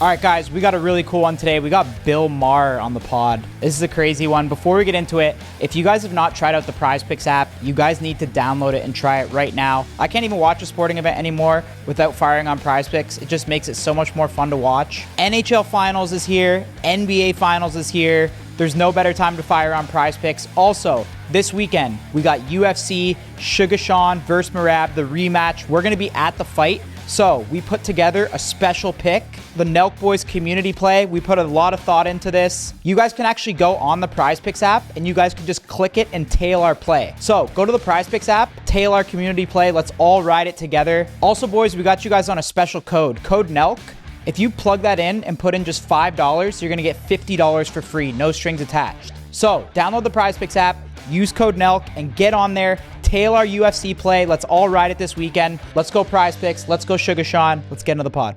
All right, guys, we got a really cool one today. We got Bill Maher on the pod. This is a crazy one. Before we get into it, if you guys have not tried out the Prize Picks app, you guys need to download it and try it right now. I can't even watch a sporting event anymore without firing on Prize Picks. It just makes it so much more fun to watch. NHL Finals is here. NBA Finals is here. There's no better time to fire on Prize Picks. Also, this weekend, we got UFC, Sugar Sean versus Maher, the rematch. We're going to be at the fight. So we put together a special pick, the Nelk Boys community play. We put a lot of thought into this. You guys can actually go on the Prize Picks app and you guys can just click it and tail our play. So go to the Prize Picks app, tail our community play. Let's all ride it together. Also, boys, we got you guys on a special code NELK. If you plug that in and put in just $5, you're gonna get $50 for free, no strings attached. So download the Prize Picks app, use code NELK, and get on there. Tail our UFC play. Let's all ride it this weekend. Let's go Prize Picks. Let's go Sugar Sean. Let's get into the pod.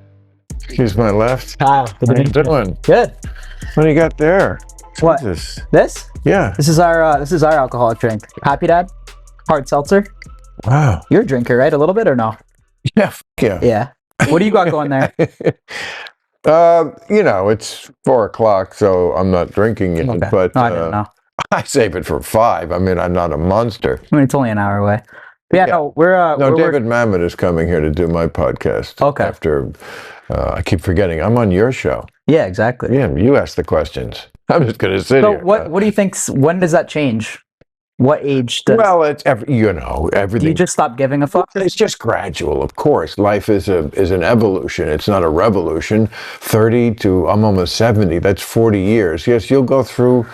Here's my left. Kyle, how you doing? Good. What do you got there? What? This? Yeah. This is our alcoholic drink. Happy Dad? Hard seltzer. Wow. You're a drinker, right? A little bit or no? Yeah. Yeah. What do you got going there? It's 4 o'clock, so I'm not drinking yet. Okay. But No, I didn't know. I save it for 5. I mean, I'm not a monster. I mean, it's only an hour away. But yeah, no, David Mamet is coming here to do my podcast. Okay. After I keep forgetting, I'm on your show. Yeah, exactly. Yeah, you ask the questions. I'm just going to sit here. So what do you think? When does that change? What age does? Well, it's everything. Do you just stop giving a fuck? It's just gradual, of course. Life is an evolution. It's not a revolution. 30 to I'm almost 70. That's 40 years. Yes, you'll go through.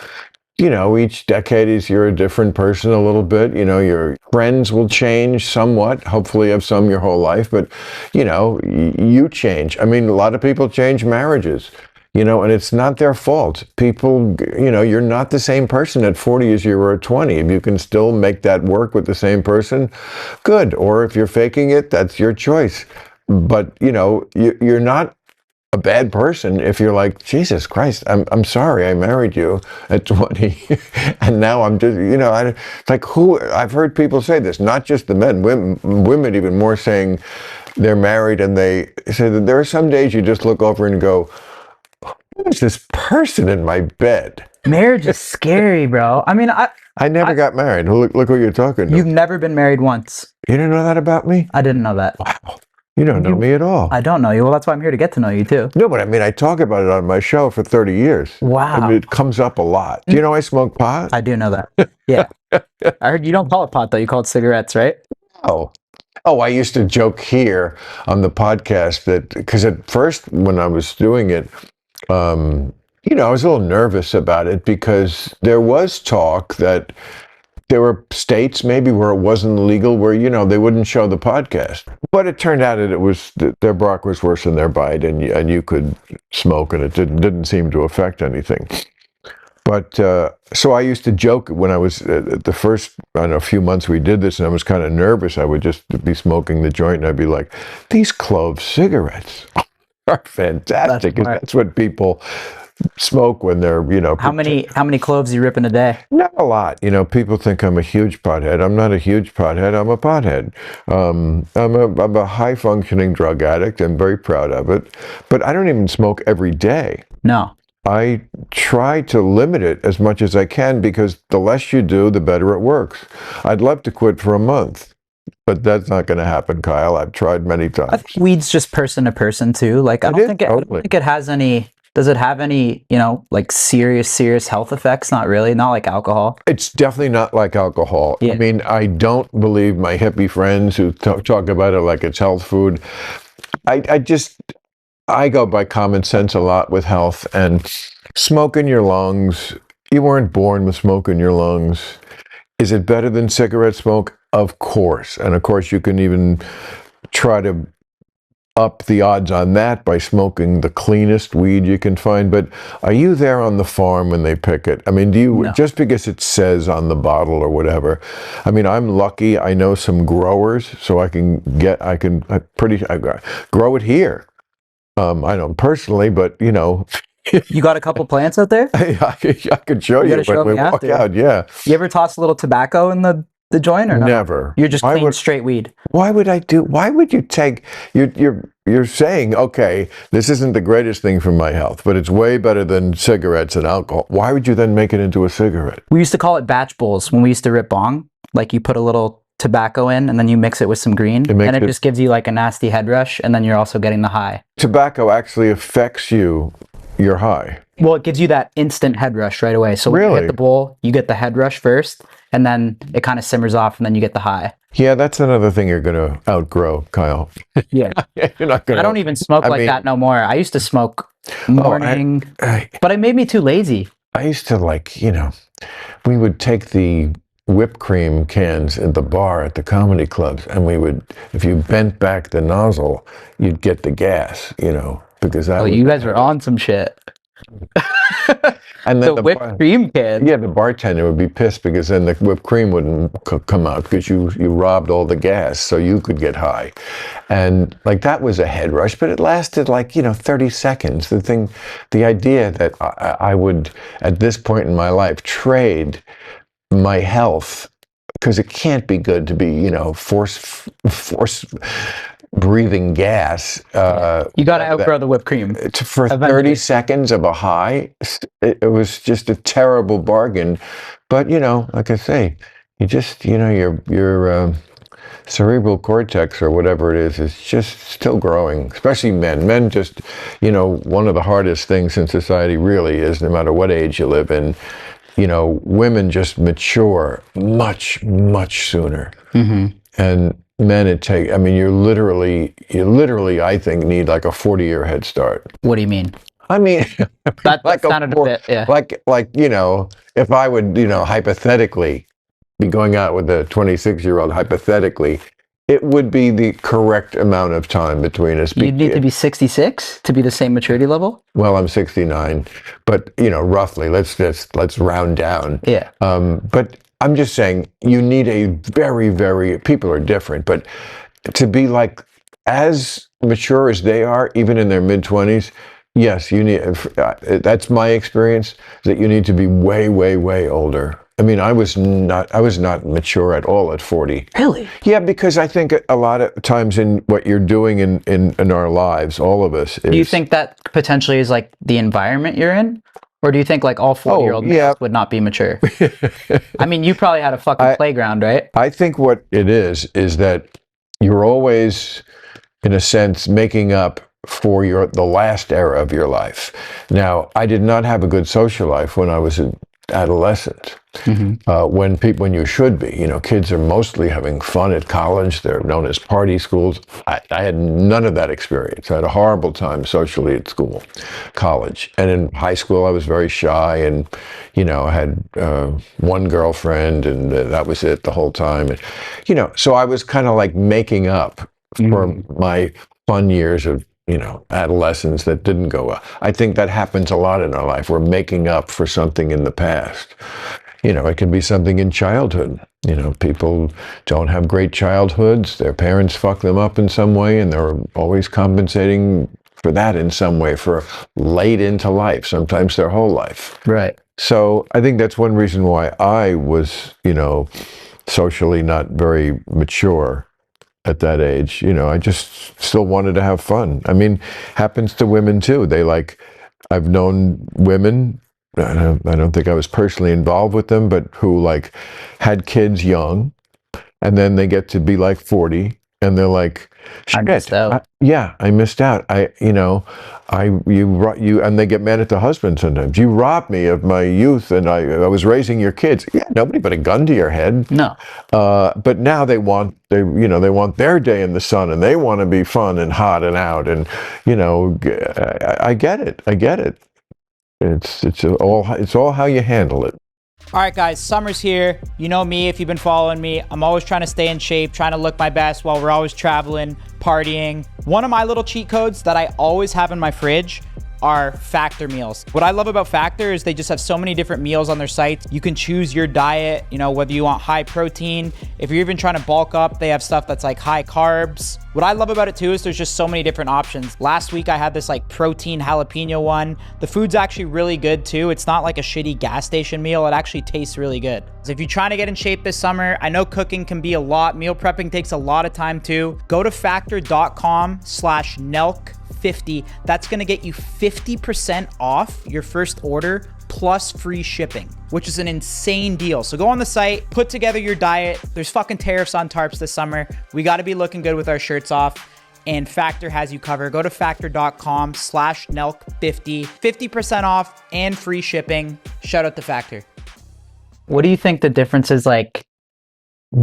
Each decade is you're a different person a little bit. Your friends will change somewhat. Hopefully you have some your whole life, but you change. I mean, a lot of people change marriages. And it's not their fault. People, you're not the same person at 40 as you were at 20. If you can still make that work with the same person, good. Or if you're faking it, that's your choice. But, you're not a bad person if you're like, Jesus Christ, I'm sorry I married you at 20. And now I'm just, I've heard people say this, not just the men, women even more saying they're married and they say that there are some days you just look over and go, who's this person in my bed? Marriage is scary, bro. I mean, I never got married. Look who you're talking to. You've never been married once. You didn't know that about me? I didn't know that. Wow. You don't know me at all. I don't know you. Well, that's why I'm here to get to know you, too. No, but I mean, I talk about it on my show for 30 years. Wow. I mean, it comes up a lot. Do you know I smoke pot? I do know that. Yeah. I heard you don't call it pot, though. You call it cigarettes, right? Oh, I used to joke here on the podcast that, because at first when I was doing it, I was a little nervous about it because there was talk that there were states maybe where it wasn't legal, where, they wouldn't show the podcast. But it turned out that their Brock was worse than their bite, and you could smoke, and it didn't seem to affect anything. But so I used to joke when I was at the first, few months we did this, and I was kind of nervous. I would just be smoking the joint, and I'd be like, these clove cigarettes are fantastic. That's what people smoke when they're, How many cloves you rip in a day? Not a lot. People think I'm a huge pothead. I'm not a huge pothead. I'm a pothead. I'm a high functioning drug addict. I'm very proud of it. But I don't even smoke every day. No. I try to limit it as much as I can because the less you do, the better it works. I'd love to quit for a month. But that's not going to happen, Kyle. I've tried many times. I think weed's just person to person too. Like I don't think it has any. Does it have any, serious health effects? Not really. Not like alcohol. It's definitely not like alcohol. Yeah. I mean, I don't believe my hippie friends who talk about it like it's health food. I go by common sense a lot with health, and smoke in your lungs. You weren't born with smoke in your lungs. Is it better than cigarette smoke? Of course. And of course, you can even try to up the odds on that by smoking the cleanest weed you can find. But are you there on the farm when they pick it? I mean, No. Just because it says on the bottle or whatever? I mean, I'm lucky. I know some growers, so I grow it here. I don't personally, but You got a couple plants out there? I could show you when we walk out. Yeah. You ever toss a little tobacco in the the joint or no? Never. You're just clean straight weed. Why would you take, you're you're saying, okay, this isn't the greatest thing for my health, but it's way better than cigarettes and alcohol. Why would you then make it into a cigarette? We used to call it batch bowls when we used to rip bong. Like you put a little tobacco in and then you mix it with some green and it just gives you like a nasty head rush, and then you're also getting the high. Tobacco actually affects your high. Well, it gives you that instant head rush right away. So when you hit the bowl, you get the head rush first, and then it kind of simmers off, and then you get the high. Yeah, that's another thing you're going to outgrow, Kyle. Yeah. You're not going to. I don't even smoke that no more. I used to smoke morning, but it made me too lazy. I used to we would take the whipped cream cans at the bar at the comedy clubs, and we would, if you bent back the nozzle, you'd get the gas, because that you guys were on some shit. And then the whipped cream can. Yeah, the bartender would be pissed because then the whipped cream wouldn't come out because you robbed all the gas so you could get high. And that was a head rush, but it lasted 30 seconds. The idea that I would, at this point in my life, trade my health, because it can't be good to be, force breathing gas. You got to outgrow the whipped cream. For 30 seconds of a high, it was just a terrible bargain. But, like I say, you just, your cerebral cortex or whatever it is just still growing, especially men. Men just, one of the hardest things in society really is, no matter what age you live in, women just mature much, much sooner. Mm-hmm. And men, you literally, I think, need like a 40-year head start. What do you mean? I mean, that sounded a bit, yeah. If I would, hypothetically be going out with a 26-year-old, hypothetically, it would be the correct amount of time between us. You'd need to be 66 to be the same maturity level? Well, I'm 69, but, roughly, let's round down. Yeah. But I'm just saying, you need a very, very, people are different, but to be as mature as they are, even in their mid-20s, yes, you need, that's my experience, that you need to be way, way, way older. I mean, I was not mature at all at 40. Really? Yeah, because I think a lot of times in what you're doing in our lives, all of us. Do you think that potentially is the environment you're in? Or do you think all 40-year-old males would not be mature? I mean, you probably had a fucking playground, right? I think what it is that you're always, in a sense, making up for the last era of your life. Now, I did not have a good social life when I was an adolescent. Mm-hmm. When you should be, kids are mostly having fun at college. They're known as party schools. I had none of that experience. I had a horrible time socially at school, college, and in high school I was very shy, and I had one girlfriend, and that was it the whole time. And so I was kind of making up for my fun years of adolescence that didn't go well. I think that happens a lot in our life. We're making up for something in the past. It can be something in childhood. People don't have great childhoods. Their parents fuck them up in some way, and they're always compensating for that in some way for late into life, sometimes their whole life. Right. So I think that's one reason why I was, socially not very mature at that age. I just still wanted to have fun. I mean, happens to women too. I've known women, I don't think I was personally involved with them, but who had kids young, and then they get to be 40, and they're like, shit, I missed out. I missed out. And they get mad at the husband sometimes. You robbed me of my youth, and I was raising your kids. Yeah, nobody put a gun to your head. No. But now they want their day in the sun, and they want to be fun and hot and out, and I get it. It's all how you handle it. All right, guys, summer's here. You know me, if you've been following me, I'm always trying to stay in shape, trying to look my best while we're always traveling, partying. One of my little cheat codes that I always have in my fridge are Factor meals. What I love about Factor is they just have so many different meals on their site. You can choose your diet, you know, whether you want high protein. If you're even trying to bulk up, they have stuff that's like high carbs. What I love about it too is there's just so many different options. Last week I had this like protein jalapeno one. The food's actually really good too. It's not like a shitty gas station meal. It actually tastes really good. So if you're trying to get in shape this summer, I know cooking can be a lot. Meal prepping takes a lot of time too. Go to factor.com/nelk50. That's gonna get you 50% off your first order plus free shipping, which is an insane deal. So go on the site, put together your diet. There's fucking tariffs on tarps this summer. We got to be looking good with our shirts off, and Factor has you covered. Go to factor.com/nelk50, 50% off and free shipping. Shout out to Factor. What do you think the difference is, like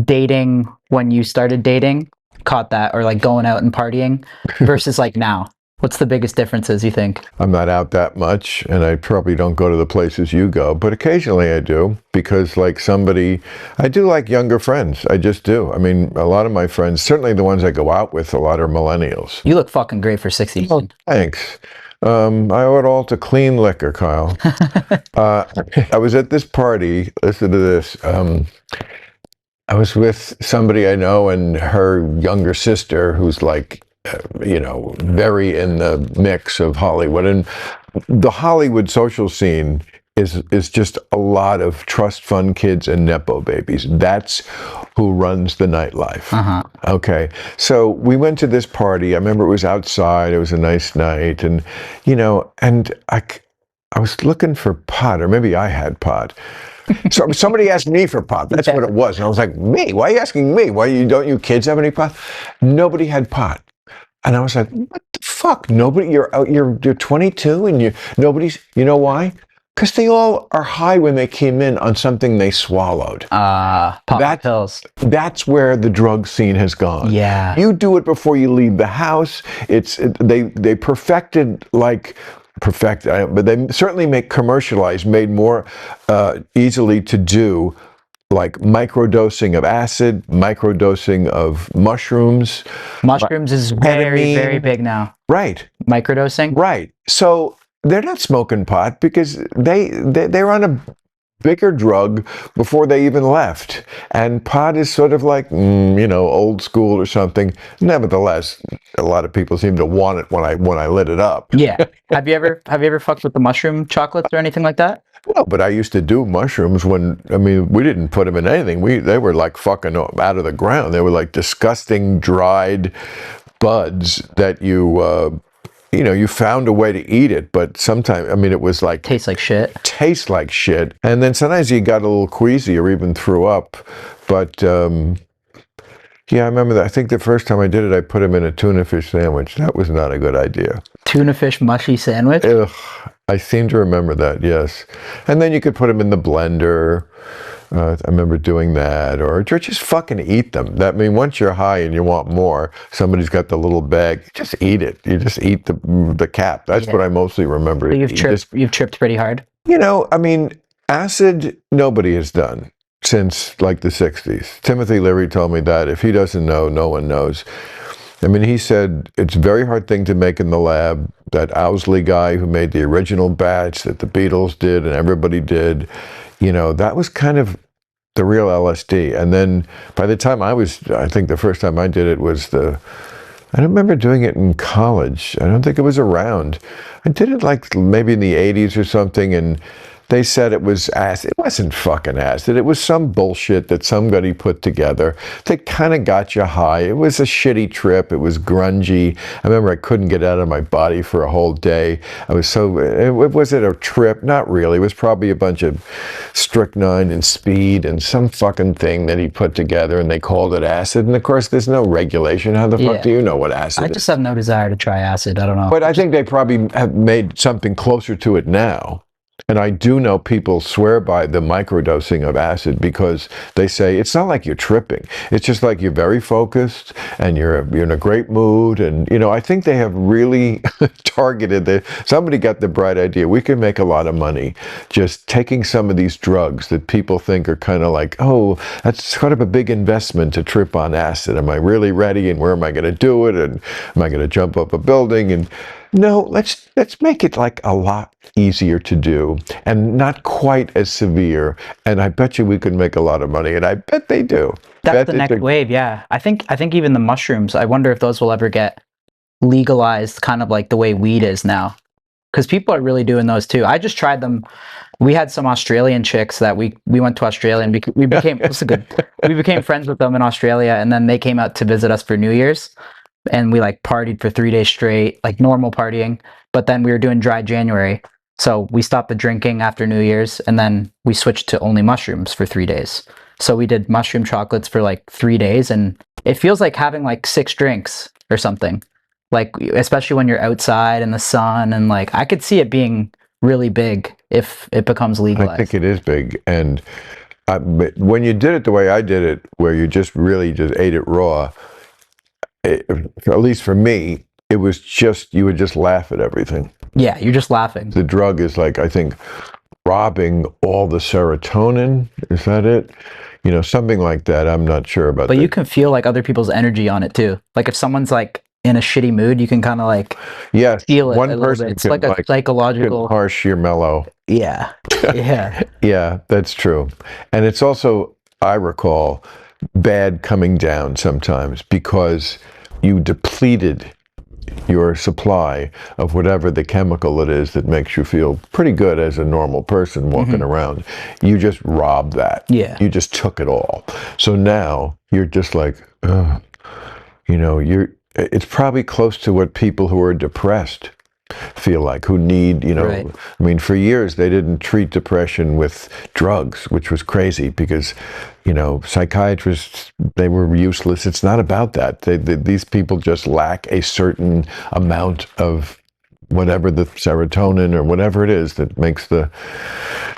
dating when you started dating, caught that, or like going out and partying versus like now? What's the biggest differences, you think? I'm not out that much, and I probably don't go to the places you go, but occasionally I do, because like I do like younger friends. I just do. I mean, a lot of my friends, certainly the ones I go out with, a lot are millennials. You look fucking great for 60. Oh, thanks. I owe it all to clean liquor, Kyle. I was at this party, listen to this. I was with somebody I know and her younger sister, who's like, you know, very in the mix of Hollywood. And the Hollywood social scene is just a lot of trust fund kids and Nepo babies. That's who runs the nightlife. Okay. So we went to this party. I remember it was outside. It was a nice night. And, you know, and I was looking for pot, or maybe I had pot. So somebody asked me for pot. That's what it was. And I was like, me? Why are you asking me? Don't you kids have any pot? Nobody had pot. And I was like, what the fuck? Nobody, you're 22 and nobody's, you know why? Because they all are high when they came in on something they swallowed. Pop pills. That's where the drug scene has gone. Yeah. You do it before you leave the house. They perfected, but they certainly made more easily to do, like microdosing of acid, microdosing of mushrooms. Mushrooms is very, very big now. Right. Microdosing? Right. So they're not smoking pot because they're on a bigger drug before they even left. And pot is sort of like, you know, old school or something. Nevertheless, a lot of people seem to want it when I lit it up. Yeah. Have you ever fucked with the mushroom chocolates or anything like that? No, but I used to do mushrooms we didn't put them in anything. They were like fucking out of the ground. They were like disgusting dried buds that you found a way to eat it, but sometimes, it was like... Tastes like shit. Tastes like shit. And then sometimes you got a little queasy or even threw up. But, yeah, I remember that. I think the first time I did it, I put them in a tuna fish sandwich. That was not a good idea. Tuna fish mushy sandwich? Ugh. I seem to remember that, yes. And then you could put them in the blender. I remember doing that, or just fucking eat them. Once you're high and you want more, somebody's got the little bag, just eat it. You just eat the cap. That's what I mostly remember. So you've tripped pretty hard? Acid, nobody has done since like the 60s. Timothy Leary told me that. If he doesn't know, no one knows. He said it's a very hard thing to make in the lab. That Owsley guy who made the original batch that the Beatles did and everybody did, that was kind of the real LSD. And then by the time I think the first time I did it was I don't remember doing it in college. I don't think it was around. I did it like maybe in the 80s or something, and they said it was acid. It wasn't fucking acid. It was some bullshit that somebody put together that kind of got you high. It was a shitty trip. It was grungy. I remember I couldn't get out of my body for a whole day. Was it a trip? Not really. It was probably a bunch of strychnine and speed and some fucking thing that he put together, and they called it acid. And of course, there's no regulation. How the fuck do you know what acid is? I just have no desire to try acid. I don't know. But I think they probably have made something closer to it now. And I do know people swear by the microdosing of acid because they say it's not like you're tripping. It's just like you're very focused and you're in a great mood. And, I think they have really targeted somebody got the bright idea. We can make a lot of money just taking some of these drugs that people think are kind of like, oh, that's kind of a big investment to trip on acid. Am I really ready? And where am I going to do it? And am I going to jump up a building? And No, let's make it like a lot easier to do and not quite as severe. And I bet you we could make a lot of money, and I bet they do. That's Bet the it's next wave, yeah. I think even the mushrooms, I wonder if those will ever get legalized kind of like the way weed is now. Because people are really doing those too. I just tried them. We had some Australian chicks that we went to Australia and we became it was a good we became friends with them in Australia, and then they came out to visit us for New Year's, and we like partied for 3 days straight, like normal partying. But then we were doing dry January, so we stopped the drinking after New Year's, and then we switched to only mushrooms for 3 days. So we did mushroom chocolates for like 3 days, and it feels like having like 6 drinks or something. Like especially when you're outside in the sun, and like I could see it being really big if it becomes I legalized. think it is big, and but when you did it the way I did it, where you just really just ate it raw, at least for me, it was just you would just laugh at everything. Yeah, you're just laughing. The drug is like, I think, robbing all the serotonin. Is that it? Something like that. I'm not sure about But that. you can feel like other people's energy on it too. Like if someone's like in a shitty mood, you can kind of like Yes, feel it a one little person bit. It's can like a like psychological. harsh your mellow. Yeah, yeah. Yeah, that's true. And it's also, I recall, bad coming down sometimes because you depleted your supply of whatever the chemical it is that makes you feel pretty good as a normal person walking around. You just robbed that. Yeah. You just took it all. So now you're just like, it's probably close to what people who are depressed feel like, who need, Right. I mean, for years they didn't treat depression with drugs, which was crazy because, psychiatrists, they were useless. It's not about that. These people just lack a certain amount of whatever the serotonin or whatever it is that makes the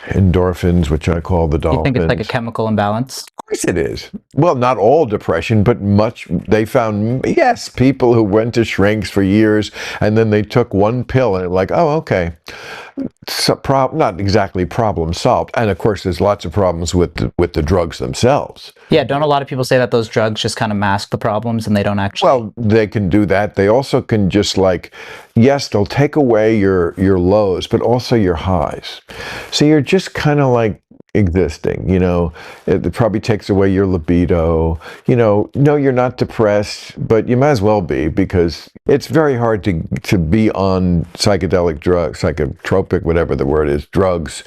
endorphins, which I call the You dolphins. think it's like a chemical imbalance? Of course it is. Well, not all depression, but much. They found, yes, people who went to shrinks for years and then they took one pill and they're like, oh, okay. So not exactly problem solved. And of course, there's lots of problems with the drugs themselves. Yeah, don't a lot of people say that those drugs just kind of mask the problems and they don't actually? Well, they can do that. They also can just yes, they'll take away your lows, but also your highs. So you're just kind of like existing, it probably takes away your libido, no, you're not depressed, but you might as well be, because it's very hard to be on psychedelic drugs, psychotropic, whatever the word is, drugs,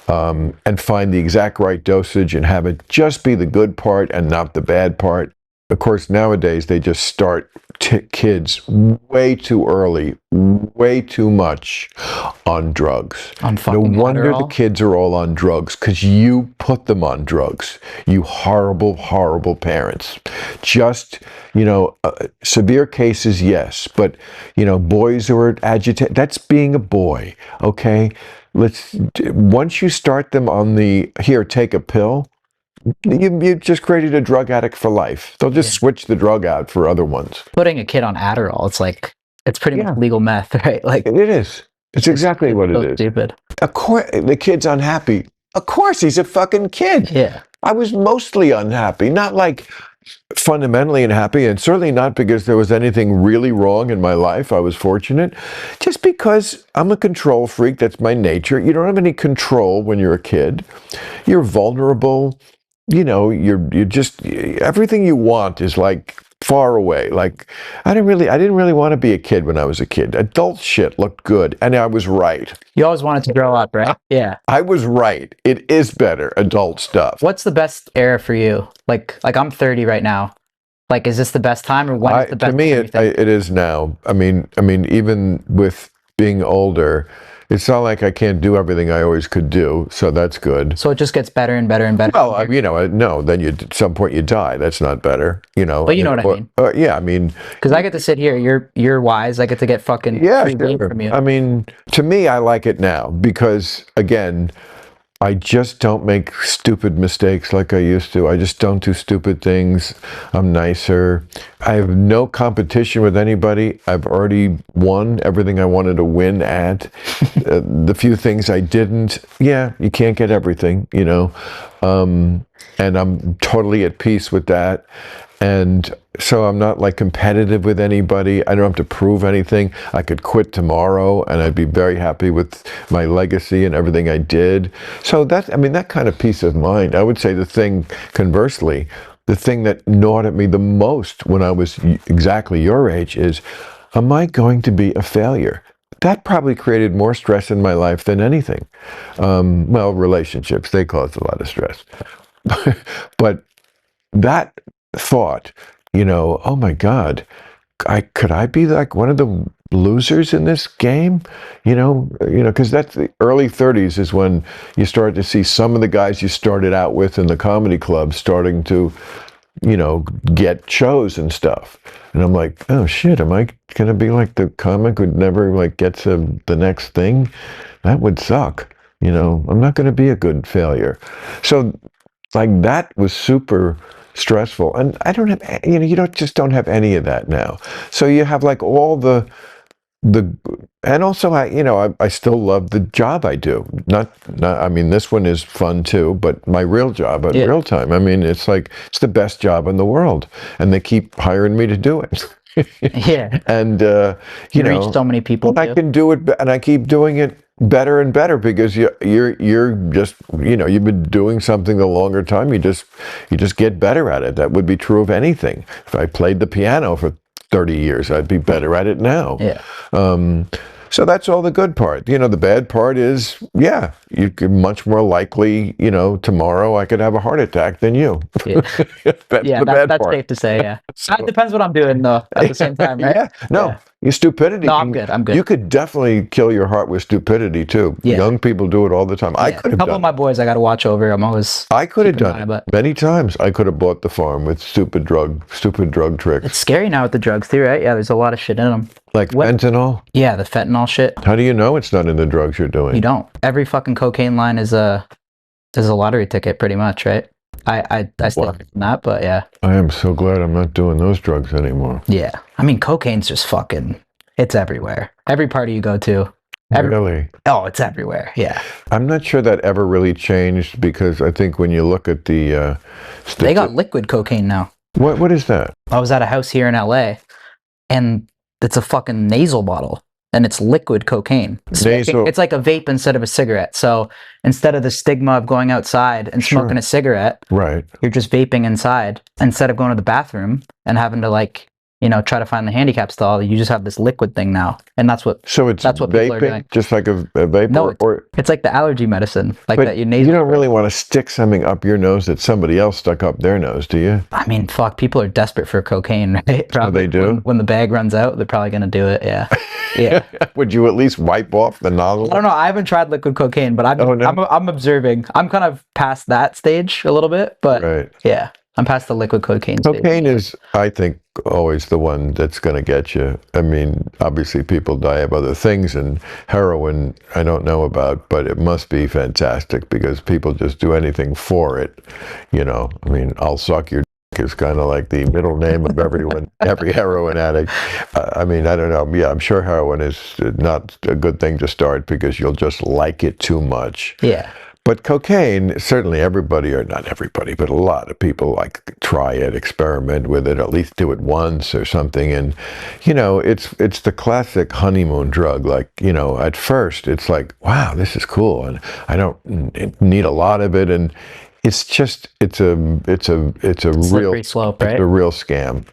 and find the exact right dosage and have it just be the good part and not the bad part. Of course, nowadays they just start kids way too early, way too much on drugs. On No fucking wonder the Adderall? kids are all on drugs, because you put them on drugs. You horrible, horrible parents. Just, severe cases, yes, but, boys who are agitated, that's being a boy, okay? Once you start them on here, take a pill, you just created a drug addict for life. They'll just switch the drug out for other ones. Putting a kid on Adderall, it's pretty Yeah. much legal meth, right? Like It is. It's exactly what so it is. stupid. Of course, the kid's unhappy. Of course, he's a fucking kid. Yeah. I was mostly unhappy, not like fundamentally unhappy, and certainly not because there was anything really wrong in my life. I was fortunate. Just because I'm a control freak, that's my nature. You don't have any control when you're a kid. You're vulnerable. You're just, everything you want is like far away. Like, I didn't really want to be a kid when I was a kid. Adult shit looked good, and I was right. You always wanted to grow up, right? Yeah. I was right. It is better, adult stuff. What's the best era for you? Like I'm 30 right now. Like, is this the best time, or when is the best To me, time, you think? it is now. I mean, even with being older, it's not like I can't do everything I always could do, so that's good. So it just gets better and better and better. Well, no, then at some point you die. That's not better, But you know what I mean. Yeah, I mean, Because I get to sit here, you're wise. I get to get fucking free game sure. from you. I mean, to me, I like it now because, again, I just don't make stupid mistakes like I used to. I just don't do stupid things. I'm nicer. I have no competition with anybody. I've already won everything I wanted to win at. The few things I didn't, you can't get everything, and I'm totally at peace with that. And so I'm not like competitive with anybody. I don't have to prove anything. I could quit tomorrow and I'd be very happy with my legacy and everything I did. So that, I mean, that kind of peace of mind, I would say the thing, conversely, the thing that gnawed at me the most when I was exactly your age is, am I going to be a failure? That probably created more stress in my life than anything. Well, relationships, they caused a lot of stress. But that thought, you know, oh my God, could I be like one of the losers in this game? You know, because that's the early 30s is when you start to see some of the guys you started out with in the comedy club starting to, you know, get shows and stuff. And I'm like, oh shit, am I gonna be like the comic who never like gets the next thing? That would suck. You know, I'm not gonna be a good failure. So like that was super stressful. And I don't have, you know, you don't have any of that now. So you have like all the, and also I still love the job I do. Not, I mean, this one is fun too, but my real job at Real Time, I mean, it's like, it's the best job in the world. And they keep hiring me to do it. Yeah. And, you know, reach so many people. I can do it, and I keep doing it better and better because you're just, you know, you've been doing something the longer time, you just get better at it. That would be true of anything. If I played the piano for 30 years, I'd be better at it now. Yeah. So that's all the good part. You know, the bad part is, yeah, you could much more likely, you know, tomorrow I could have a heart attack than you. Yeah, that's part. Safe to say, yeah. So, it depends what I'm doing, though, at the same time, right? Yeah, no, your stupidity. No, I'm good. You could definitely kill your heart with stupidity, too. Yeah. Young people do it all the time. Yeah. I could have done it. A couple of my boys I got to watch over. I could have done it many times. I could have bought the farm with stupid drug tricks. It's scary now with the drugs, too, right? Yeah, there's a lot of shit in them. Like fentanyl? Yeah, the fentanyl shit. How do you know it's not in the drugs you're doing? You don't. Every fucking cocaine line is a lottery ticket, pretty much, right? I still have that, but yeah. I am so glad I'm not doing those drugs anymore. Yeah. I mean, cocaine's just fucking, it's everywhere. Every party you go to. Really? Oh, it's everywhere, yeah. I'm not sure that ever really changed because I think when you look at the... they got liquid cocaine now. What is that? I was at a house here in LA, and it's a fucking nasal bottle, and it's liquid cocaine. It's like a vape instead of a cigarette. So instead of the stigma of going outside and smoking a cigarette, right, you're just vaping inside. Instead of going to the bathroom and having to, like, you know, try to find the handicap stall, you just have this liquid thing now, and that's what. So that's what people are doing. Just like a vape. No, it's like the allergy medicine, like that. You don't really want to stick something up your nose that somebody else stuck up their nose, do you? I mean, fuck, people are desperate for cocaine, right? Probably. Oh, they do. When the bag runs out, they're probably gonna do it. Yeah, yeah. Would you at least wipe off the nozzle? I don't know. I haven't tried liquid cocaine, but I'm observing. I'm kind of past that stage a little bit, but yeah. I'm past the liquid cocaine stage. Cocaine is, I think, always the one that's going to get you. I mean, obviously people die of other things, and heroin I don't know about, but it must be fantastic because people just do anything for it. You know, I mean, I'll suck your dick is kind of like the middle name of everyone, every heroin addict. I mean, I don't know. Yeah, I'm sure heroin is not a good thing to start because you'll just like it too much. Yeah. But cocaine, certainly everybody, or not everybody, but a lot of people like try it, experiment with it, at least do it once or something. And, you know, it's the classic honeymoon drug. Like, you know, at first it's like, wow, this is cool. And I don't need a lot of it. And it's just, it's a real slope, right? It's a real scam.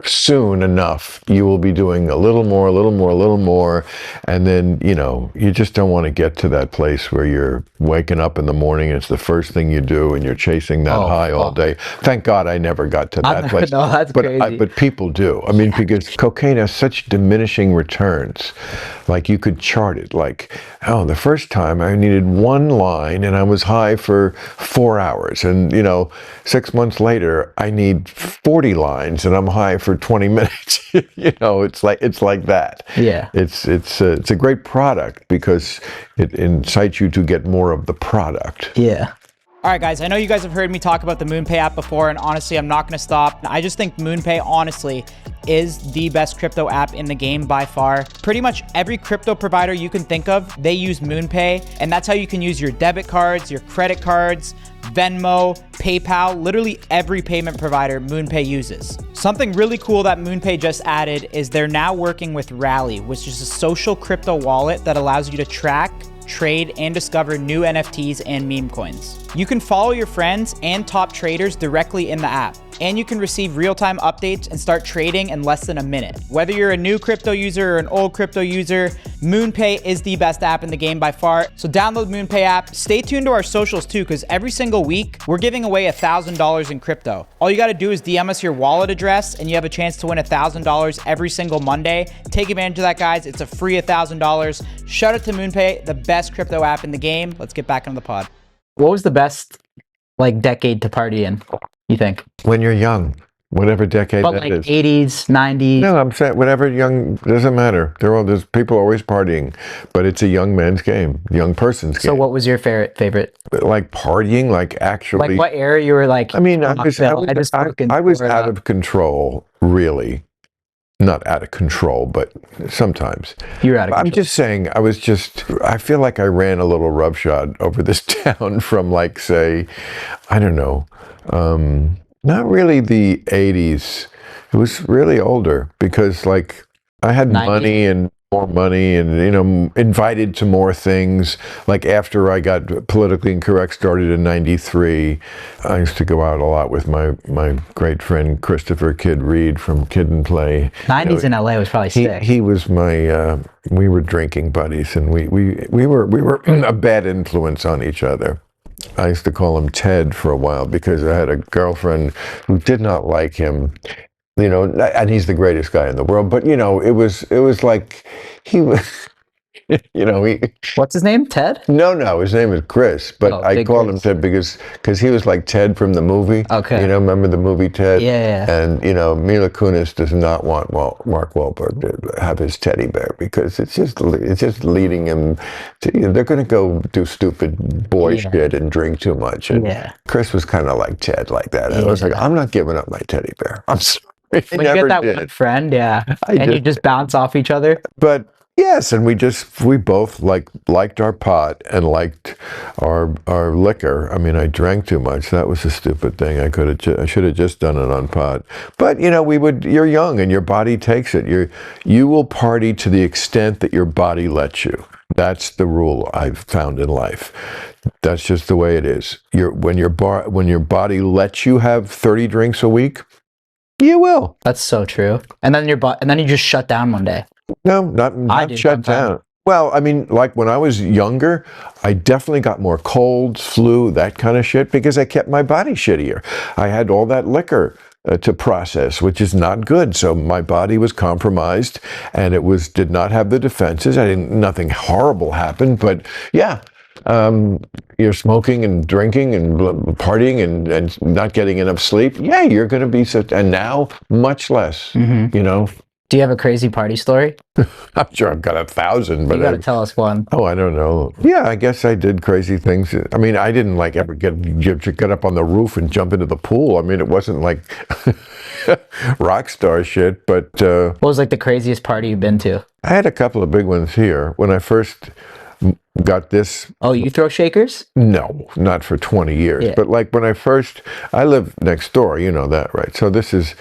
Soon enough, you will be doing a little more, and then, you know, you just don't want to get to that place where you're waking up in the morning and it's the first thing you do and you're chasing that high all day. Thank God I never got to that place. No, that's crazy. But people do. I mean, because cocaine has such diminishing returns. Like, you could chart it. Like, oh, the first time I needed one line and I was high for 4 hours. And, you know, 6 months later, I need 40 lines and I'm high for 20 minutes. You know, it's like that. Yeah. It's a great product because it incites you to get more of the product. Yeah. All right, guys, I know you guys have heard me talk about the MoonPay app before, and honestly, I'm not going to stop. I just think MoonPay, honestly, is the best crypto app in the game by far. Pretty much every crypto provider you can think of, they use MoonPay, and that's how you can use your debit cards, your credit cards, Venmo, PayPal, literally every payment provider MoonPay uses. Something really cool that MoonPay just added is they're now working with Rally, which is a social crypto wallet that allows you to track, trade, and discover new NFTs and meme coins. You can follow your friends and top traders directly in the app, and you can receive real-time updates and start trading in less than a minute. Whether you're a new crypto user or an old crypto user, MoonPay is the best app in the game by far. So download MoonPay app. Stay tuned to our socials too, because every single week we're giving away $1,000 in crypto. All you got to do is DM us your wallet address, and you have a chance to win $1,000 every single Monday. Take advantage of that, guys. It's a free $1,000. Shout out to MoonPay, the best crypto app in the game. Let's get back into the pod. What was the best decade to party in, you think? When you're young, whatever decade But that like is. 80s, 90s. No, I'm saying whatever young, doesn't matter. There's people always partying, but it's a young man's game, young person's game. So what was your favorite? Like partying, like actually. Like what era you were like? I mean, I was out of control, really. Not out of control, but sometimes. You were out of control. I'm just saying, I feel like I ran a little roughshod over this town from like, say, I don't know, not really the 80s. It was really older because like I had 90s. money and more money and, you know, invited to more things. Like after I got politically incorrect started in 93, I used to go out a lot with my great friend Christopher Kid Reed from Kid and Play. 90s in LA was probably sick. He was my, we were drinking buddies, and we were a bad influence on each other. I used to call him Ted for a while because I had a girlfriend who did not like him. You know, and he's the greatest guy in the world, but you know, it was like he was, you know, What's his name? Ted? No, his name is Chris, but I called him Ted because he was like Ted from the movie. Okay. You know, remember the movie Ted? Yeah. And you know, Mila Kunis does not want Mark Wahlberg to have his teddy bear because it's just leading him to, you know, they're going to go do stupid boy shit and drink too much. And Chris was kind of like Ted like that. And I was like, I'm not giving up my teddy bear. I'm sorry. When you get that one friend, you just bounce off each other. But yes, and we both liked our pot and liked our liquor. I mean, I drank too much. That was a stupid thing. I should have just done it on pot. But you know, you're young and your body takes it. You will party to the extent that your body lets you. That's the rule I've found in life. That's just the way it is. When your body lets you have 30 drinks a week, you will. That's so true. And then you just shut down one day. No, not shut down. Well, I mean, like when I was younger, I definitely got more colds, flu, that kind of shit, because I kept my body shittier. I had all that liquor to process, which is not good. So my body was compromised, and did not have the defenses. Nothing horrible happened, but yeah. You're smoking and drinking and partying and not getting enough sleep. Yeah, you're going to be and now much less, you know. Do you have a crazy party story? I'm sure I've got 1,000, but you got to tell us one. Oh, I don't know. Yeah, I guess I did crazy things. I mean, I didn't like ever get up on the roof and jump into the pool. I mean, it wasn't like rock star shit, but what was like the craziest party you've been to? I had a couple of big ones here when I first got this. Oh, you throw shakers? No, not for 20 years. Yeah. But like when I lived next door, you know that, right? So this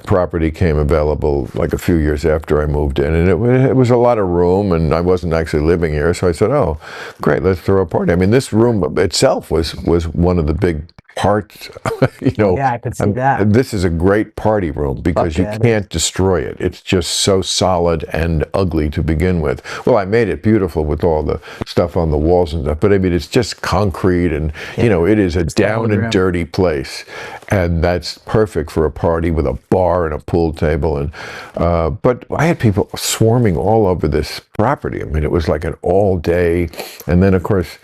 property came available like a few years after I moved in, and it was a lot of room, and I wasn't actually living here. So I said, oh, great, let's throw a party. I mean, this room itself was one of the big parts, you know. Yeah, I could see that. This is a great party room because you can't destroy it. It's just so solid and ugly to begin with. Well, I made it beautiful with all the stuff on the walls and stuff, but I mean, it's just concrete and, you know, it is a down and dirty place. And that's perfect for a party with a bar and a pool table. And but I had people swarming all over this property. I mean, it was like an all day. And then, of course,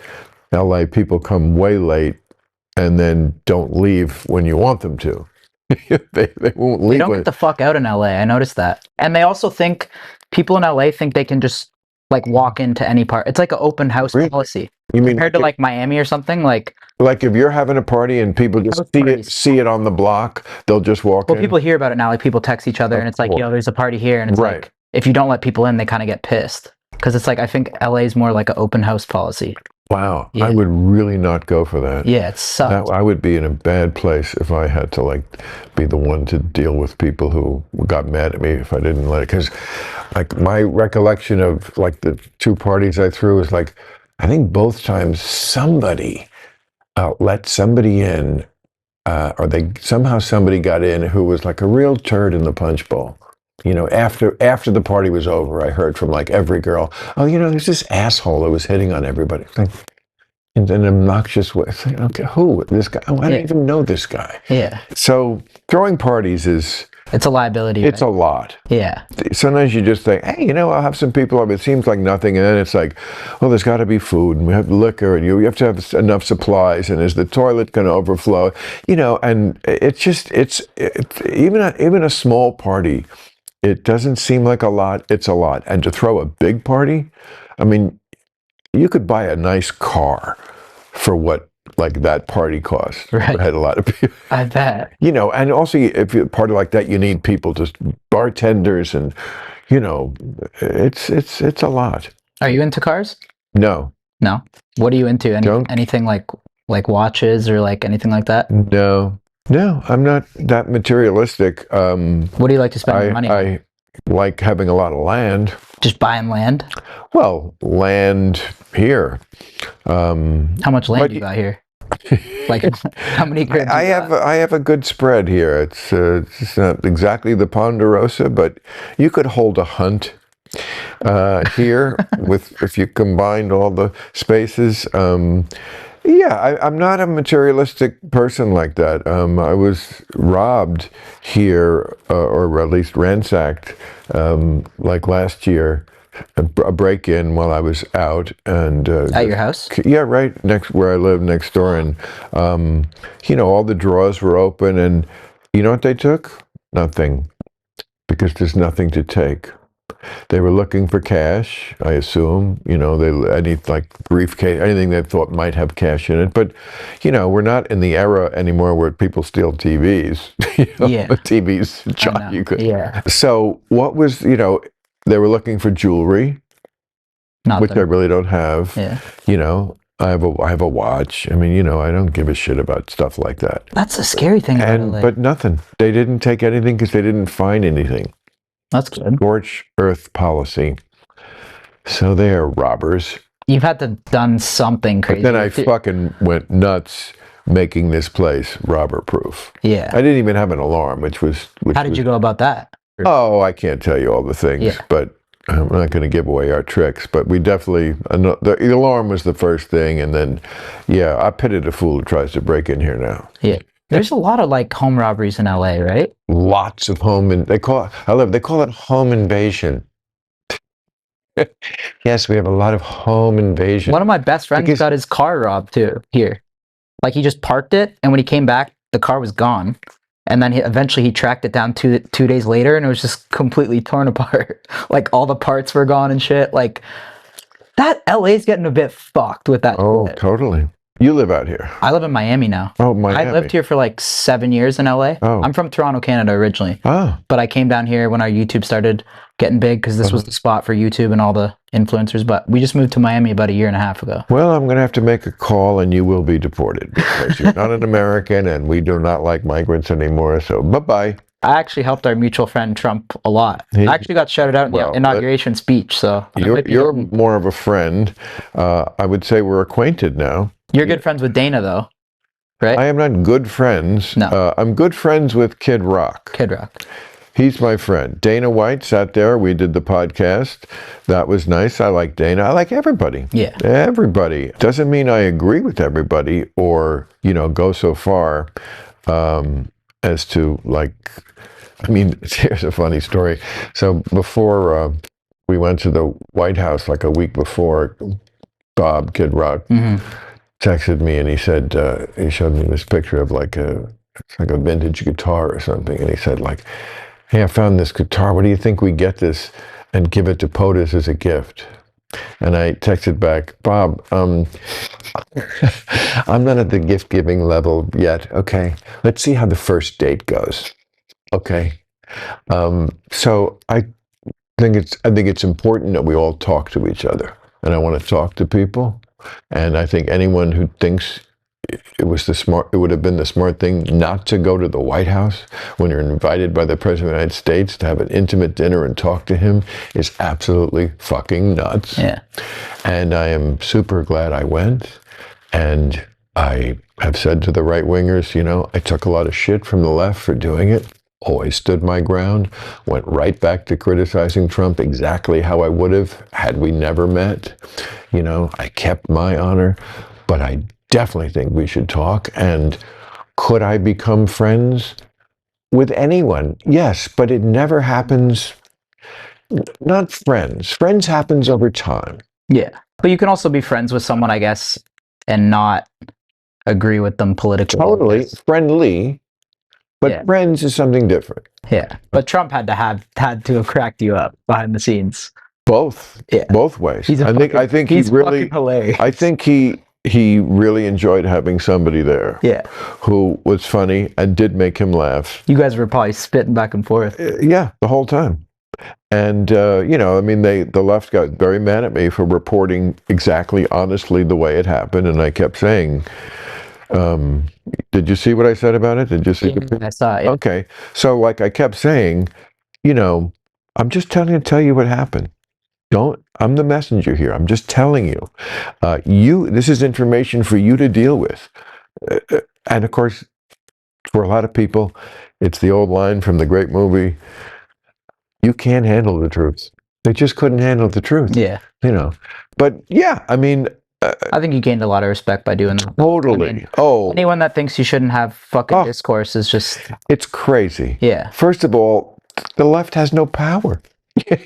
LA people come way late and then don't leave when you want them to. they won't leave. They don't get the fuck out in LA. I noticed that. And they also think, people in LA think they can just like walk into any part. It's like an open house Really? policy. You mean Compared to like Miami or something, like if you're having a party and people just House see parties. it on the block, they'll just walk well, in? people hear about it now. Like people text each other, Of and it's like, course. yo, there's a party here, and it's Right. like if you don't let people in, they kind of get pissed because it's like I think LA is more like an open house policy. Wow. Yeah. I would really not go for that. Yeah, it sucks. I would be in a bad place if I had to like be the one to deal with people who got mad at me if I didn't let it. Because like my recollection of like the 2 parties I threw is like, I think both times somebody let somebody in, or somebody got in who was like a real turd in the punch bowl. You know, after the party was over, I heard from like every girl, oh, you know, there's this asshole that was hitting on everybody. Like, in an obnoxious way. It's like, okay, who? This guy? Oh, I don't even know this guy. Yeah, So throwing parties it's a liability. it's right? a lot. Yeah, Sometimes you just think, hey, you know, I'll have some people over. It seems like nothing. And then it's like, well, there's got to be food and we have liquor and you have to have enough supplies. And is the toilet going to overflow? You know, and it's just, even a small party, it doesn't seem like a lot. It's a lot. And to throw a big party, I mean, you could buy a nice car for what like that party cost. Right. I had a lot of people. I bet. You know, and also if you're a party like that, you need people, just bartenders, and you know, it's a lot. Are you into cars? No, No. What are you into? Anything like watches or like anything like that? no, I'm not that materialistic. What do you like to spend your money on? I like having a lot of land. Just buying land? Well, land here. How much land you got here? Like how many grids I have a good spread here. It's not exactly the Ponderosa, but you could hold a hunt here with if you combined all the spaces. Yeah, I'm not a materialistic person like that. I was robbed here, or at least ransacked, like last year, a break-in while I was out, and at your house? yeah, right next where I live, next door, and you know, all the drawers were open, and you know what they took? Nothing, because there's nothing to take. They were looking for cash, I assume. You know, any like briefcase, anything they thought might have cash in it. But you know, we're not in the era anymore where people steal TVs. You know, Yeah. TVs, John, you could. Yeah. So what was, you know, they were looking for jewelry, which I really don't have. Yeah. You know, I have a watch. I mean, you know, I don't give a shit about stuff like that. That's a scary thing about LA. But nothing. They didn't take anything because they didn't find anything. That's good. Scorched earth policy. So they are robbers. You've had to done something crazy. But then I fucking went nuts making this place robber proof. Yeah. I didn't even have an alarm, How did you go about that? Oh, I can't tell you all the things, Yeah. but I'm not going to give away our tricks. But we definitely, the alarm was the first thing, and then, yeah, I pitied a fool who tries to break in here now. Yeah. There's a lot of like home robberies in LA, right? Lots of they call it home invasion. Yes, we have a lot of home invasion. One of my best friends got his car robbed too here. Like he just parked it, and when he came back, the car was gone. And then eventually he tracked it down 2 days later, and it was just completely torn apart. Like all the parts were gone and shit. Like that LA's getting a bit fucked with that. Oh, shit. Totally. You live out here. I live in Miami now. Oh, Miami. I lived here for like 7 years in LA. Oh. I'm from Toronto, Canada originally. Oh. But I came down here when our YouTube started getting big because this was the spot for YouTube and all the influencers. But we just moved to Miami about 1.5 years ago. Well, I'm going to have to make a call and you will be deported because you're not an American and we do not like migrants anymore. So bye-bye. I actually helped our mutual friend Trump a lot. I actually got shouted out in the inauguration speech. So you're more of a friend. I would say we're acquainted now. You're good friends with Dana, though, right? I am not good friends. No. I'm good friends with Kid Rock. Kid Rock. He's my friend. Dana White sat there. We did the podcast. That was nice. I like Dana. I like everybody. Yeah. Everybody. Doesn't mean I agree with everybody or, you know, go so far as to like, I mean, here's a funny story. So before we went to the White House, like a week before, Bob, Kid Rock, texted me and he said, he showed me this picture of like it's like a vintage guitar or something. And he said like, hey, I found this guitar. What do you think we get this and give it to POTUS as a gift? And I texted back, Bob, I'm not at the gift giving level yet. Okay, let's see how the first date goes. Okay. So I think it's important that we all talk to each other, and I want to talk to people. And I think anyone who thinks it would have been the smart thing not to go to the White House when you're invited by the President of the United States to have an intimate dinner and talk to him is absolutely fucking nuts. Yeah. And I am super glad I went. And I have said to the right wingers, I took a lot of shit from the left for doing it. Always stood my ground, went right back to criticizing Trump exactly how I would have had we never met. I kept my honor, but I definitely think we should talk. And could I become friends with anyone? Yes, but it never happens. Not friends. Friends happens over time. Yeah. But you can also be friends with someone, I guess, and not agree with them politically. Totally. Friendly. But friends is something different. Yeah. But Trump had to have cracked you up behind the scenes. Both. Yeah. Both ways. I think he really hilarious. I think he really enjoyed having somebody there. Yeah. Who was funny and did make him laugh. You guys were probably spitting back and forth. Yeah, the whole time. And the left got very mad at me for reporting exactly honestly the way it happened, and I kept saying, did you see what I said about it? Did you see? I saw it. Okay. So I kept saying, I'm just tell you what happened. I'm the messenger here. I'm just telling you. This is information for you to deal with. And of course, for a lot of people, it's the old line from the great movie, you can't handle the truth. They just couldn't handle the truth. Yeah. But yeah, I mean, I think you gained a lot of respect by doing that. Totally. Anyone that thinks you shouldn't have fucking discourse is just... It's crazy. Yeah. First of all, the left has no power.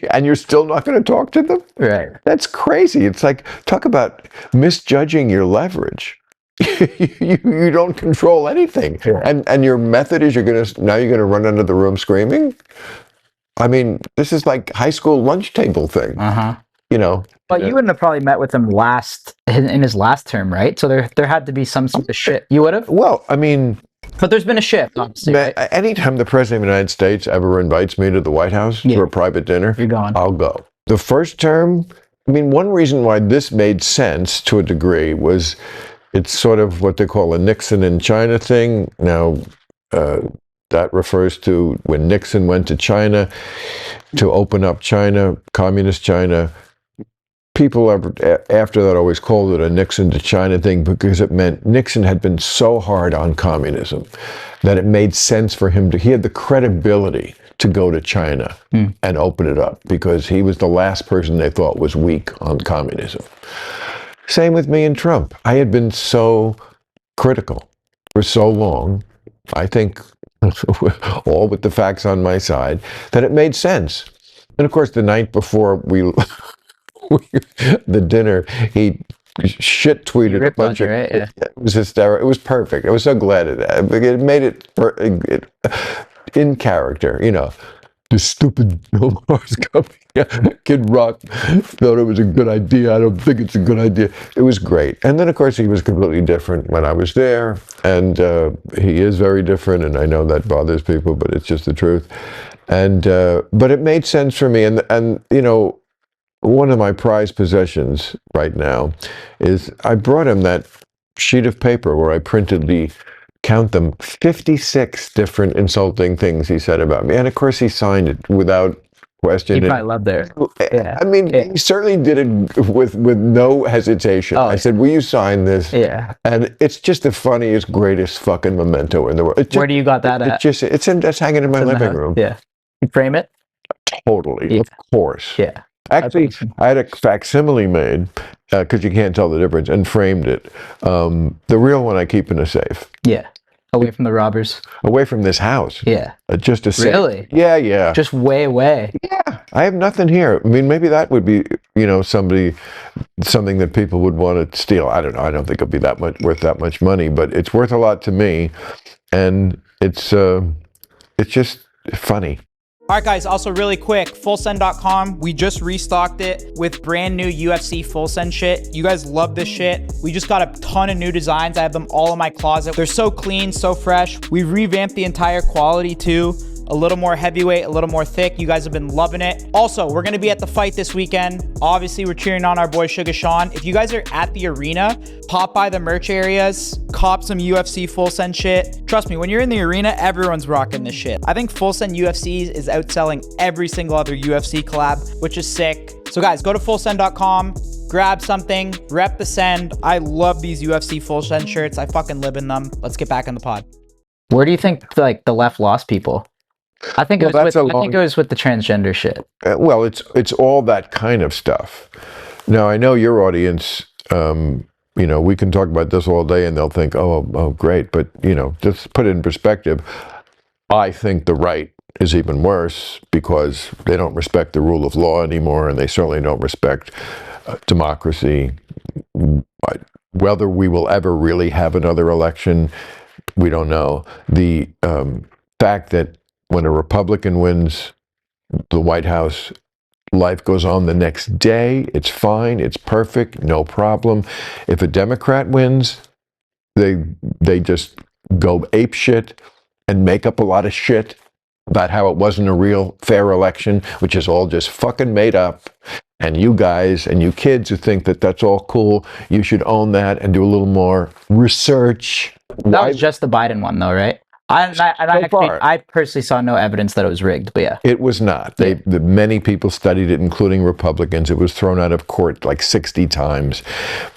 And you're still not going to talk to them? Right. That's crazy. It's like, talk about misjudging your leverage. You don't control anything. Yeah. And your method is you're going to run into the room screaming? I mean, this is like high school lunch table thing. Uh-huh. But you wouldn't have probably met with him in his last term, right? So there had to be some sort of shit. You would have? Well, I mean... But there's been a shift, obviously, right? Anytime the President of the United States ever invites me to the White House for a private dinner, you're going. I'll go. The first term, I mean, one reason why this made sense to a degree was it's sort of what they call a Nixon in China thing. Now, that refers to when Nixon went to China to open up China, communist China. People after that always called it a Nixon to China thing because it meant Nixon had been so hard on communism that it made sense for him he had the credibility to go to China and open it up because he was the last person they thought was weak on communism. Same with me and Trump. I had been so critical for so long, I think all with the facts on my side, that it made sense. And of course, the night before the dinner, he shit tweeted a bunch of. Right? Yeah. It was hysterical. It was perfect. I was so glad it made it in character. This stupid Bill Maher's coming. Kid Rock thought it was a good idea. I don't think it's a good idea. It was great. And then, of course, he was completely different when I was there, and he is very different. And I know that bothers people, but it's just the truth. And but it made sense for me. And one of my prized possessions right now is I brought him that sheet of paper where I printed count them, 56 different insulting things he said about me. And of course he signed it without question. He probably loved it. Yeah. I mean, he certainly did it with no hesitation. I said, will you sign this? Yeah. And it's just the funniest, greatest fucking memento in the world. Where do you got that at? It's hanging in my living room. Yeah. You frame it? Totally. Yeah. Of course. Yeah. Actually, I had a facsimile made, because you can't tell the difference, and framed it. The real one I keep in a safe. Yeah. Away from the robbers. Away from this house. Yeah. Just a safe. Really? Yeah. Just way away. Yeah. I have nothing here. I mean, maybe that would be, something that people would want to steal. I don't know. I don't think it'll be worth that much money, but it's worth a lot to me. And it's just funny. All right, guys, also really quick, fullsend.com, we just restocked it with brand new UFC full send shit. You guys love this shit. We just got a ton of new designs. I have them all in my closet. They're so clean, so fresh. We revamped the entire quality too. A little more heavyweight, a little more thick. You guys have been loving it. Also, we're gonna be at the fight this weekend. Obviously, we're cheering on our boy Sugar Sean. If you guys are at the arena, pop by the merch areas, cop some UFC full send shit. Trust me, when you're in the arena, everyone's rocking this shit. I think full send UFC is outselling every single other UFC collab, which is sick. So guys, go to fullsend.com, grab something, rep the send. I love these UFC full send shirts. I fucking live in them. Let's get back in the pod. Where do you think like the left lost people? I think it was with the transgender shit. Well, it's all that kind of stuff. Now, I know your audience, we can talk about this all day and they'll think, oh, great. But, just put it in perspective. I think the right is even worse because they don't respect the rule of law anymore, and they certainly don't respect democracy. Whether we will ever really have another election, we don't know. The fact that when a Republican wins the White House, life goes on the next day. It's fine. It's perfect. No problem. If a Democrat wins, they just go apeshit and make up a lot of shit about how it wasn't a real fair election, which is all just fucking made up. And you guys and you kids who think that that's all cool, you should own that and do a little more research. That was just the Biden one, though, right? I personally saw no evidence that it was rigged, but yeah. It was not. Many people studied it, including Republicans. It was thrown out of court like 60 times.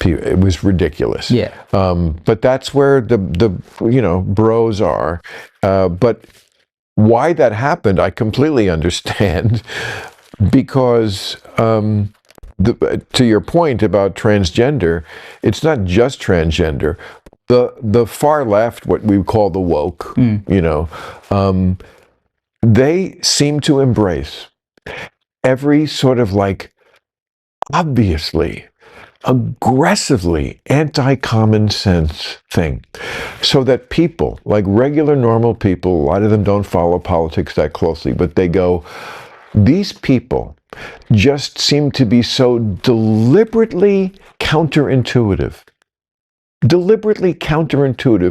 It was ridiculous. Yeah. But that's where the bros are. But why that happened, I completely understand. Because to your point about transgender, it's not just transgender. The far left, what we call the woke, they seem to embrace every sort of obviously, aggressively anti-common sense thing. So that people, like regular normal people, a lot of them don't follow politics that closely, but they go, these people just seem to be so deliberately counterintuitive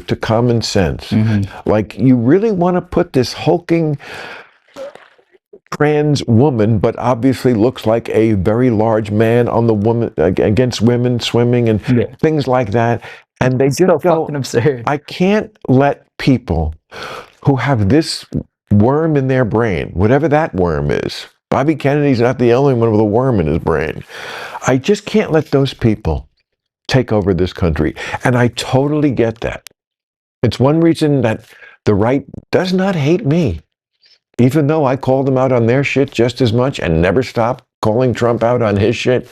to common sense. Mm-hmm. Like, you really want to put this hulking trans woman, but obviously looks like a very large man on the woman against women swimming and things like that. And they just go, absurd. I can't let people who have this worm in their brain, whatever that worm is. Bobby Kennedy's not the only one with a worm in his brain. I just can't let those people take over this country. And I totally get that. It's one reason that the right does not hate me, even though I call them out on their shit just as much and never stop calling Trump out on his shit.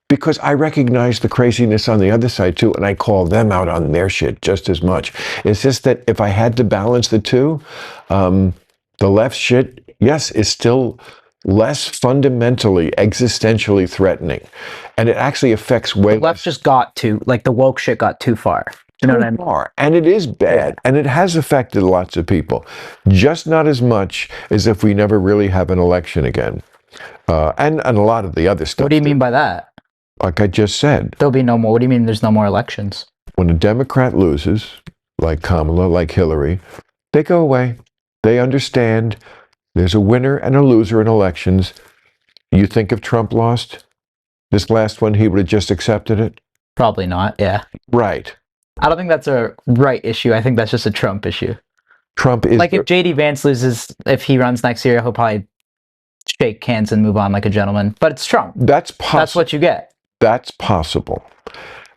Because I recognize the craziness on the other side too, and I call them out on their shit just as much. It's just that if I had to balance the two, the left shit, yes, is still less fundamentally, existentially threatening. And it actually affects way less. The left just got the woke shit got too far. You know what I mean? And it is bad. And it has affected lots of people. Just not as much as if we never really have an election again. And a lot of the other stuff. What do you mean by that? Like I just said. There'll be no more. What do you mean there's no more elections? When a Democrat loses, like Kamala, like Hillary, they go away. They understand there's a winner and a loser in elections. You think if Trump lost this last one, he would have just accepted it? Probably not, yeah. Right. I don't think that's a right issue. I think that's just a Trump issue. Trump is... Like, if J.D. Vance loses, if he runs next year, he'll probably shake hands and move on like a gentleman. But it's Trump. That's possible. That's what you get. That's possible.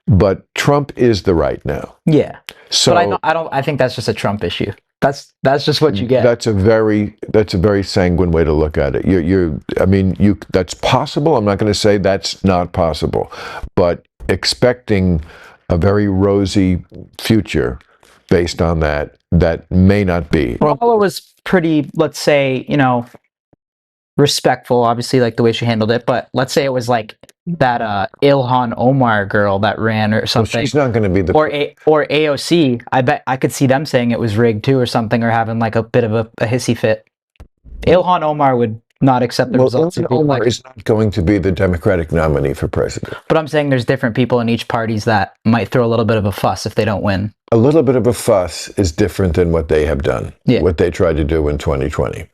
But Trump is the right now. Yeah. So but I think that's just a Trump issue. That's just what you get. That's a very sanguine way to look at it. That's possible. I'm not going to say that's not possible, but expecting a very rosy future based on that may not be. Kamala was pretty, let's say, respectful, obviously, like the way she handled it, but let's say it was like that Ilhan Omar girl that ran or something. Well, she's not going to be the... Or AOC. I bet I could see them saying it was rigged too or something, or having like a bit of a hissy fit. Ilhan Omar would not accept the Well, results of Ilhan the Omar election. is not going to be the Democratic nominee for president. But I'm saying there's different people in each parties that might throw a little bit of a fuss if they don't win. A little bit of a fuss is different than what they have done, what they tried to do in 2020.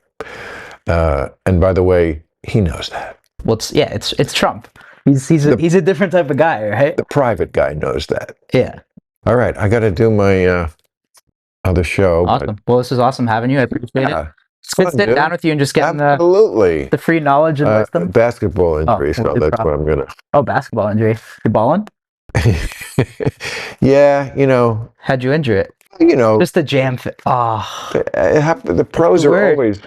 And by the way, he knows that. Well, it's Trump. He's a different type of guy, right? The private guy knows that. Yeah. All right, I got to do my other show. Awesome. Well, this was awesome having you. I appreciate it. It's good sitting down with you and just getting the free knowledge and wisdom. Basketball injury, so that's what I'm gonna. Oh, basketball injury. You balling? Yeah, you know. How'd you injure it? You know, just a jam fit. Oh, the pros are always,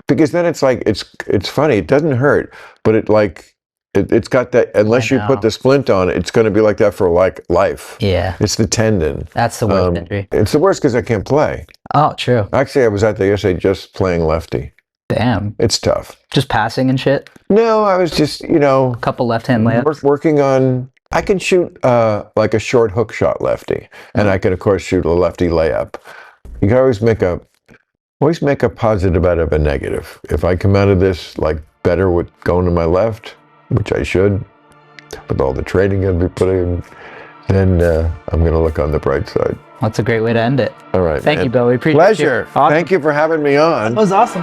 because then it's like it's funny. It doesn't hurt, but it's got that. Unless you put the splint on, it's going to be like that for like life. Yeah, it's the tendon. That's the worst injury. It's the worst because I can't play. Oh, true. Actually, I was out there yesterday just playing lefty. Damn, it's tough. Just passing and shit. No, I was just a couple left-hand layups. Working on. I can shoot like a short hook shot lefty, and I can of course shoot a lefty layup. You can always make a positive out of a negative. If I come out of this like better with going to my left, which I should, with all the training I'd be putting in, then I'm going to look on the bright side. That's a great way to end it. All right. Thank you, Bill. We appreciate Pleasure. you. Awesome. Thank you for having me on. That was awesome.